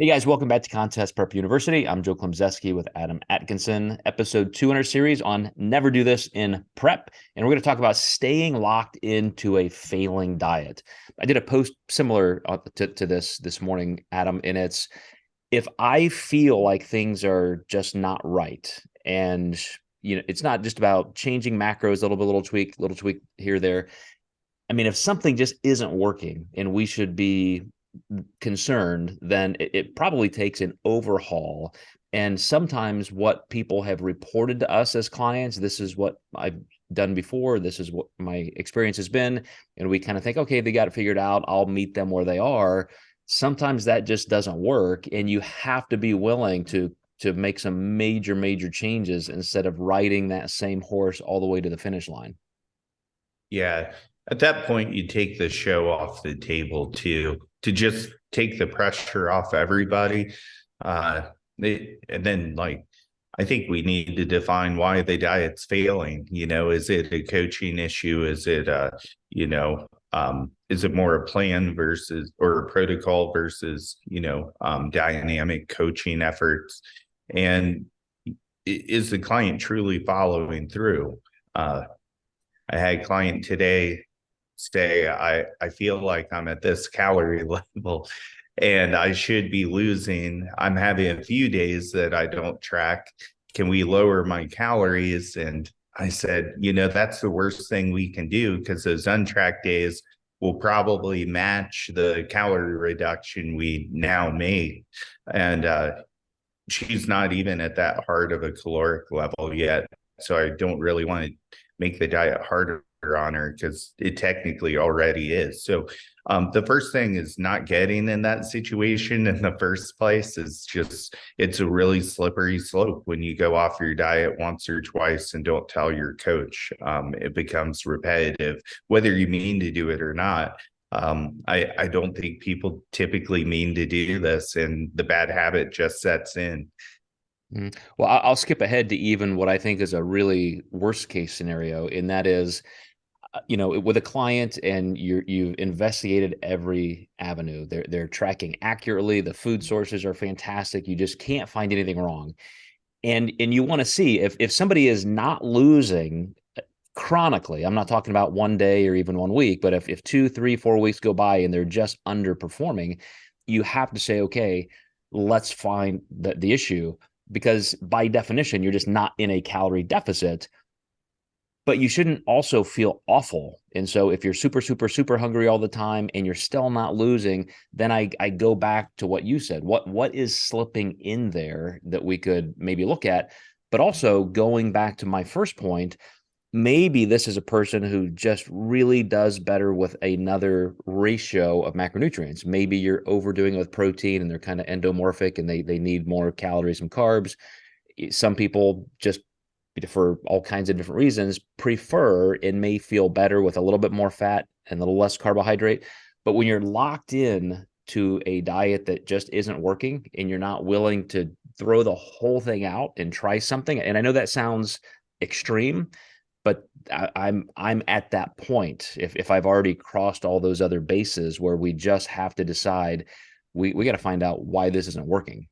Hey guys, welcome back to Contest Prep University. I'm Joe Klemczewski with Adam Atkinson, episode 2 in our series on Never Do This in Prep. And we're going to talk about staying locked into a failing diet. I did a post similar to this morning, Adam, and it's if I feel like things are just not right, and it's not just about changing macros, little tweak here, there. I mean, if something just isn't working and we should be concerned, then it probably takes an overhaul. And sometimes what people have reported to us as clients, this is what I've done before, this is what my experience has been, and we kind of think, okay, they got it figured out, I'll meet them where they are. Sometimes that just doesn't work, and you have to be willing to make some major changes instead of riding that same horse all the way to the finish line. Yeah. At that point, you take the show off the table to just take the pressure off everybody. And then, like, I think we need to define why the diet's failing. Is it a coaching issue? Is it is it more a plan versus or a protocol versus dynamic coaching efforts? And is the client truly following through? I had a client today say, I feel like I'm at this calorie level and I should be losing. I'm having a few days that I don't track. Can we lower my calories? And I said, that's the worst thing we can do, because those untracked days will probably match the calorie reduction we now made. And she's not even at that hard of a caloric level yet. So I don't really want to make the diet harder on her, because it technically already is. So the first thing is not getting in that situation in the first place. Is just, it's a really slippery slope when you go off your diet once or twice and don't tell your coach. It becomes repetitive, whether you mean to do it or not. I don't think people typically mean to do this, and the bad habit just sets in. Well, I'll skip ahead to even what I think is a really worst case scenario, and that is, with a client and you've investigated every avenue. They're tracking accurately. The food sources are fantastic. You just can't find anything wrong. And you want to see if somebody is not losing chronically. I'm not talking about one day or even 1 week, but if 2, 3, 4 weeks go by and they're just underperforming, you have to say, okay, let's find the issue, because by definition, you're just not in a calorie deficit. But you shouldn't also feel awful. And so if you're super hungry all the time and you're still not losing, then I go back to what you said. What is slipping in there that we could maybe look at? But also going back to my first point, maybe this is a person who just really does better with another ratio of macronutrients. Maybe you're overdoing it with protein and they're kind of endomorphic and they need more calories and carbs. Some people just, for all kinds of different reasons, prefer and may feel better with a little bit more fat and a little less carbohydrate. But when you're locked in to a diet that just isn't working and you're not willing to throw the whole thing out and try something, and I know that sounds extreme, but I'm at that point. If I've already crossed all those other bases where we just have to decide, we got to find out why this isn't working.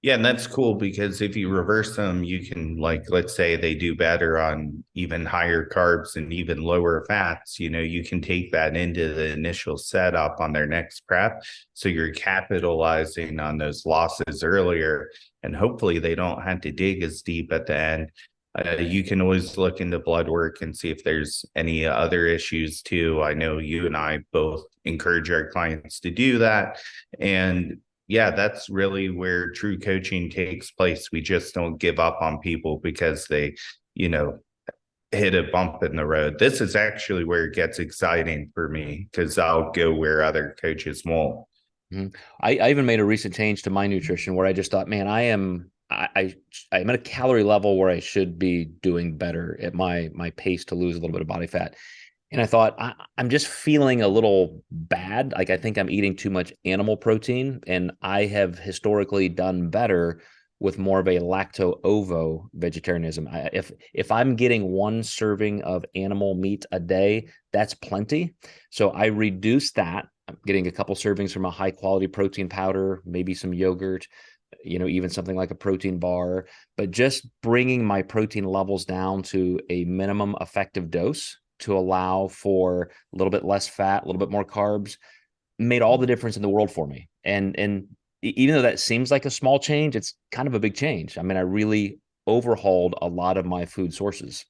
Yeah, and that's cool, because if you reverse them, you can, like, let's say they do better on even higher carbs and even lower fats, you can take that into the initial setup on their next prep. So you're capitalizing on those losses earlier, and hopefully they don't have to dig as deep at the end. You can always look into blood work and see if there's any other issues too. I know you and I both encourage our clients to do that. And yeah, that's really where true coaching takes place. We just don't give up on people because they, hit a bump in the road. This is actually where it gets exciting for me, because I'll go where other coaches won't. Mm-hmm. I even made a recent change to my nutrition where I just thought, man, I'm at a calorie level where I should be doing better at my pace to lose a little bit of body fat. And I thought, I'm just feeling a little bad. Like, I think I'm eating too much animal protein, and I have historically done better with more of a lacto-ovo vegetarianism. If I'm getting one serving of animal meat a day, that's plenty. So I reduce that. I'm getting a couple servings from a high quality protein powder, maybe some yogurt, even something like a protein bar, but just bringing my protein levels down to a minimum effective dose to allow for a little bit less fat, a little bit more carbs, made all the difference in the world for me. And even though that seems like a small change, it's kind of a big change. I mean, I really overhauled a lot of my food sources.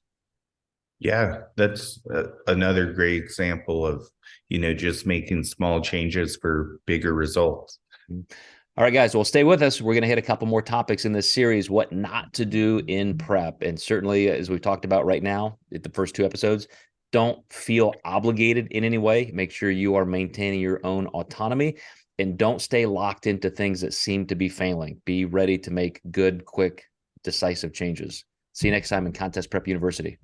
Yeah, that's another great example of, just making small changes for bigger results. All right, guys, well, stay with us. We're going to hit a couple more topics in this series, what not to do in prep. And certainly, as we've talked about right now, at the first two episodes, don't feel obligated in any way. Make sure you are maintaining your own autonomy and don't stay locked into things that seem to be failing. Be ready to make good, quick, decisive changes. See you next time in Contest Prep University.